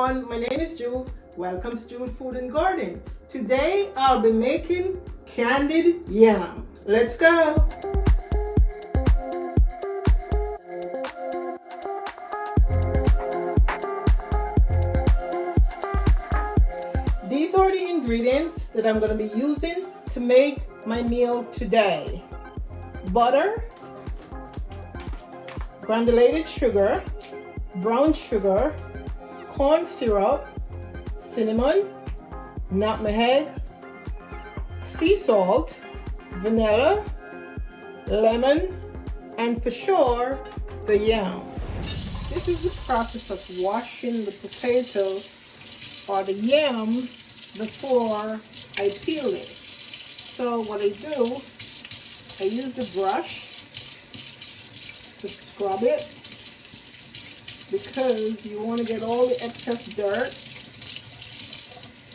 everyone, my name is Jules. Welcome to Jules Food and Garden. Today I'll be making candied yam. Let's go! These are the ingredients that I'm going to be using to make my meal today. Butter, granulated sugar, brown sugar, corn syrup, cinnamon, nutmeg, sea salt, vanilla, lemon, and for sure, the yam. This is the process of washing the potato or the yam before I peel it. So what I do, I use the brush to scrub it because you want to get all the excess dirt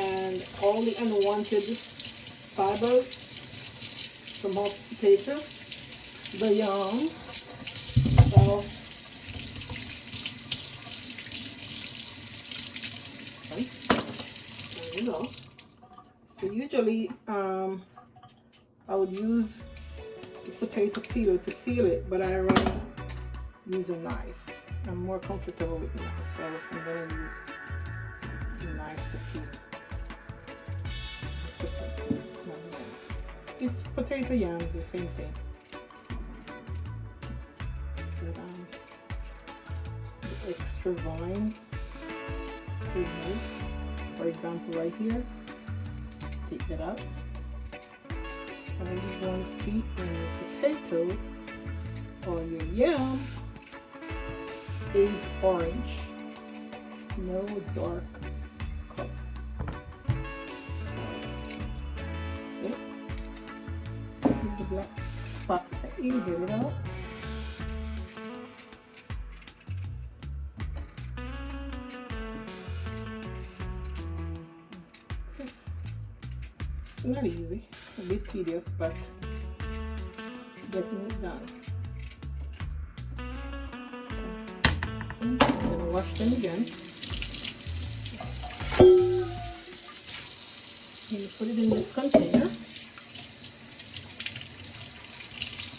and all the unwanted fibers from off the potato, the yam. So there you go. So usually I would use the potato peeler to peel it, but I rather use a knife. I'm more comfortable with the knife, so I'm going to use the knife to peel potato yams. It's potato yams, the same thing. But, the extra vines remove. For example, right here, take that out. All you want to see in your potato or your yam is orange, no dark color. So, with the black spot, you get it out. It's not easy, a bit tedious, but getting it done. I'm gonna wash them again. I'm gonna put it in this container.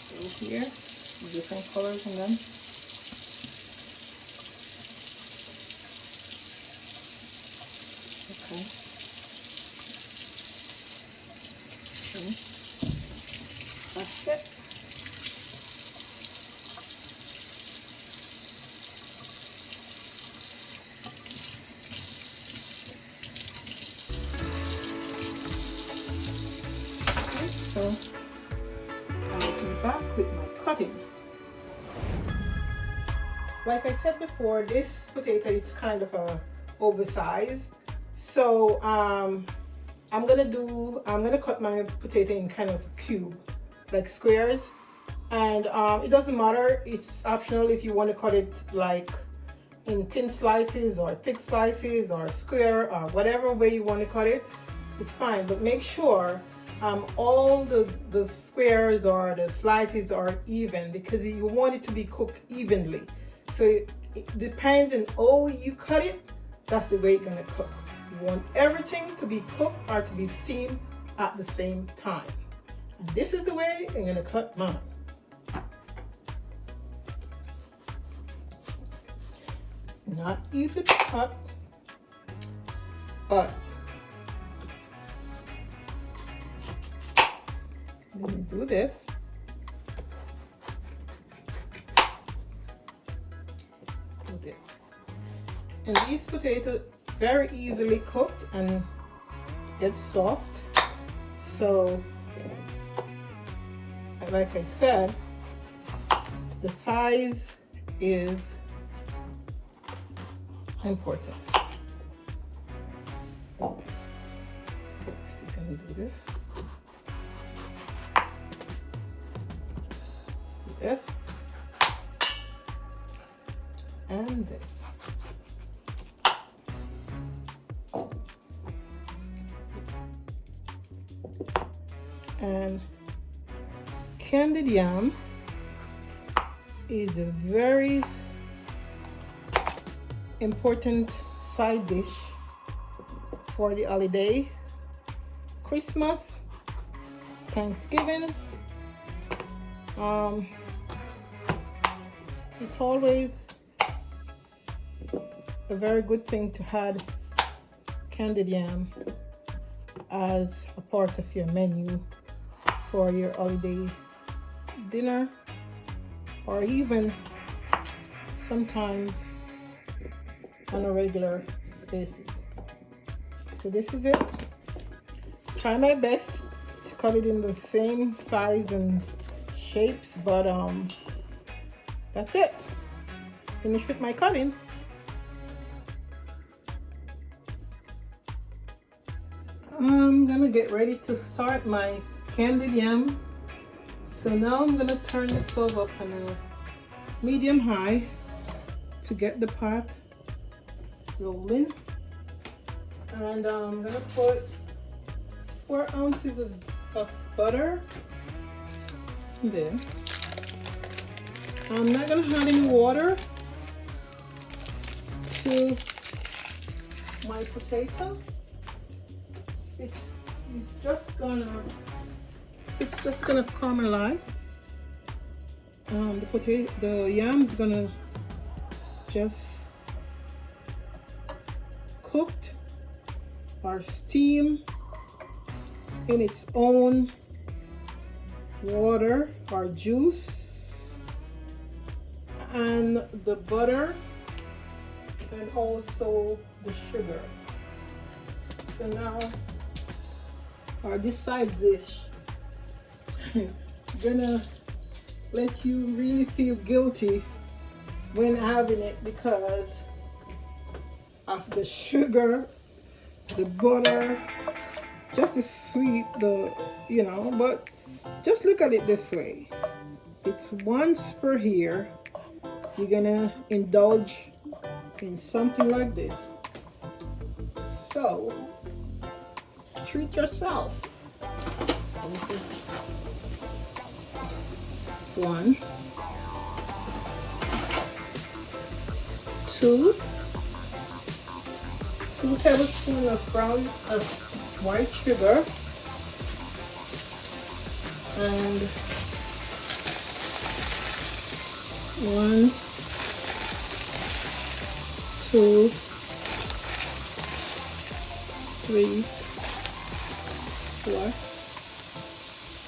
So here, different colors in them. Okay. Wash it. So I'll be back with my cutting. Like I said before, this potato is kind of oversized. So I'm gonna cut my potato in kind of a cube, like squares. And it doesn't matter, it's optional if you want to cut it like in thin slices or thick slices or square or whatever way you want to cut it, it's fine. But make sure all the squares or the slices are even, because you want it to be cooked evenly. So it depends on how you cut it, that's the way it's gonna cook. You want everything to be cooked or to be steamed at the same time. And this is the way I'm gonna cut mine. Not easy to cut, but let me do this. Do this. And these potatoes very easily cooked and get soft. So, like I said, the size is important. So you can do this. This and this. And candied yam is a very important side dish for the holiday, Christmas, Thanksgiving. It's always a very good thing to add candied yam as a part of your menu for your holiday dinner, or even sometimes on a regular basis. So this is it. Try my best to cut it in the same size and shapes, but that's it. Finished with my cutting. I'm gonna get ready to start my candied yam. So now I'm gonna turn the stove up on a medium high to get the pot rolling. And I'm gonna put 4 ounces of butter there. I'm not gonna add any water to my potato. It's just gonna caramelize. The yam's gonna just cooked or steam in its own water or juice, and the butter and also the sugar. So now, or this side dish, gonna let you really feel guilty when having it because of the sugar, the butter, just as sweet, but just look at it this way. It's once per year you're gonna indulge in something like this. So treat yourself. 1, 2 tablespoons of white sugar, and 1, 2, 3,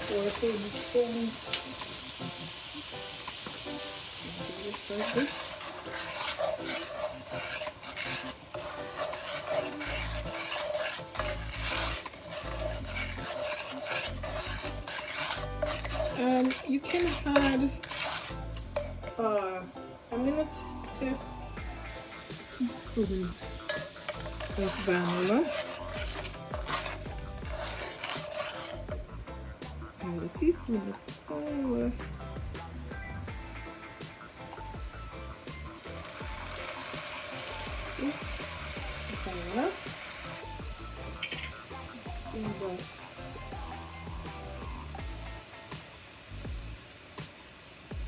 4 tablespoons. Like this. And you can add I'm gonna take teaspoons of vanilla. And a teaspoon of vanilla. Vanilla.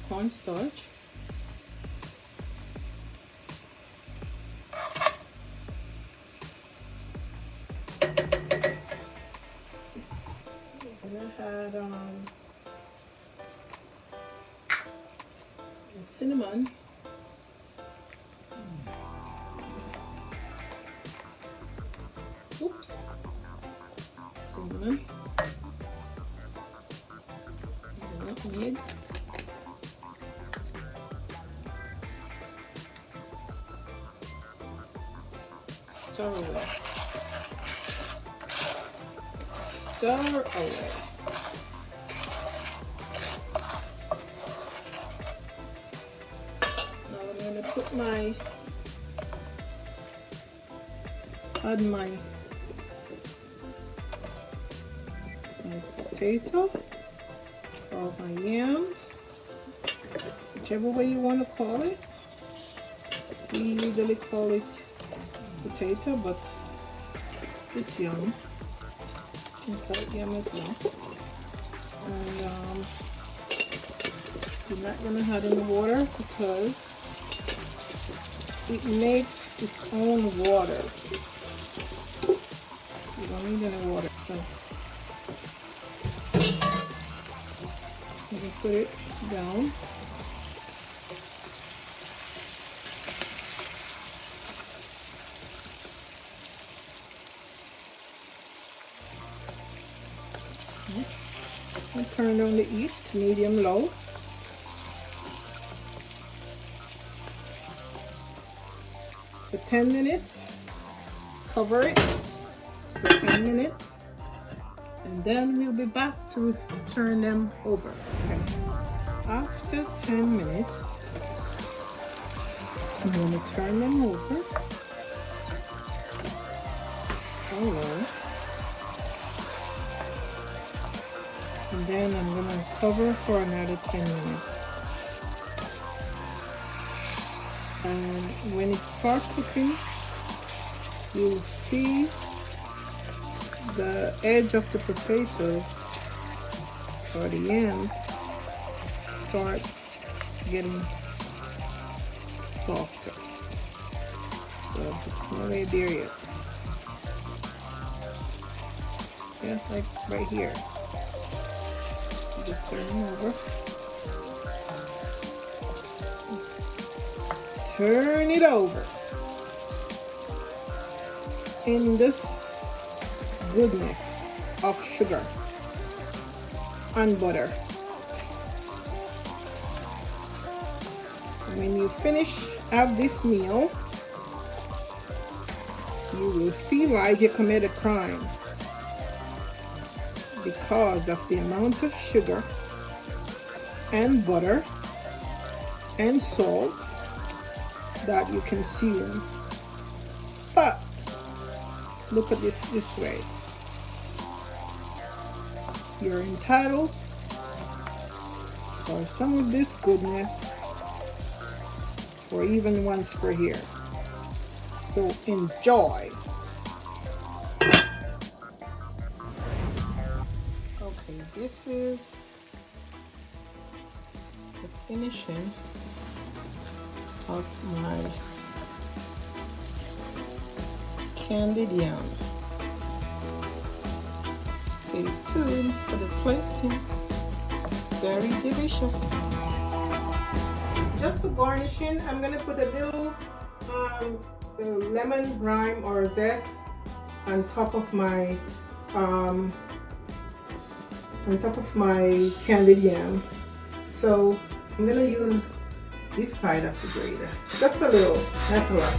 Cornstarch. And I had cinnamon. Oops. Cinnamon. Nutmeg. Stir away. Stir away. Now I'm going to put my potato or my yams, whichever way you want to call it. We usually call it potato, but it's yam. You can call it yam as well. And you're not gonna add any water because it makes its own water. You don't need any water. So you can put it down. And turn down the heat to medium low. For 10 minutes. Cover it for 10 minutes. And then we'll be back to turn them over. Okay. After 10 minutes, I'm going to turn them over. Hello. And then I'm going to cover for another 10 minutes. And when it starts cooking, you'll see the edge of the potato or the yams start getting softer. So it's not really there yet. Just like right here. Just turn them over. Turn it over. In this goodness of sugar and butter. When you finish have this meal, you will feel like you commit a crime because of the amount of sugar and butter and salt that you consume. But look at this way. You're entitled for some of this goodness for even once per year. So enjoy. Okay, this is the finishing of my candied yams. Stay tuned for the plating. Very delicious. Just for garnishing, I'm gonna put a little lemon rind or zest on top of my candied yam. So I'm gonna use this side of the grater, just a little, not a lot.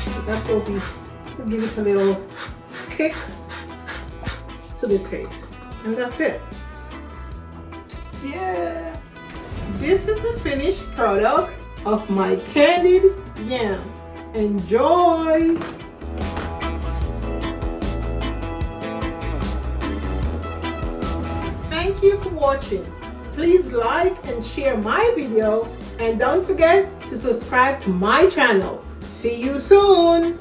So that will be to give it a little kick to the taste, and that's it. Yeah, this is the finished product of my candied yam. Enjoy. Thank you for watching. Please like and share my video, and don't forget to subscribe to my channel. See you soon.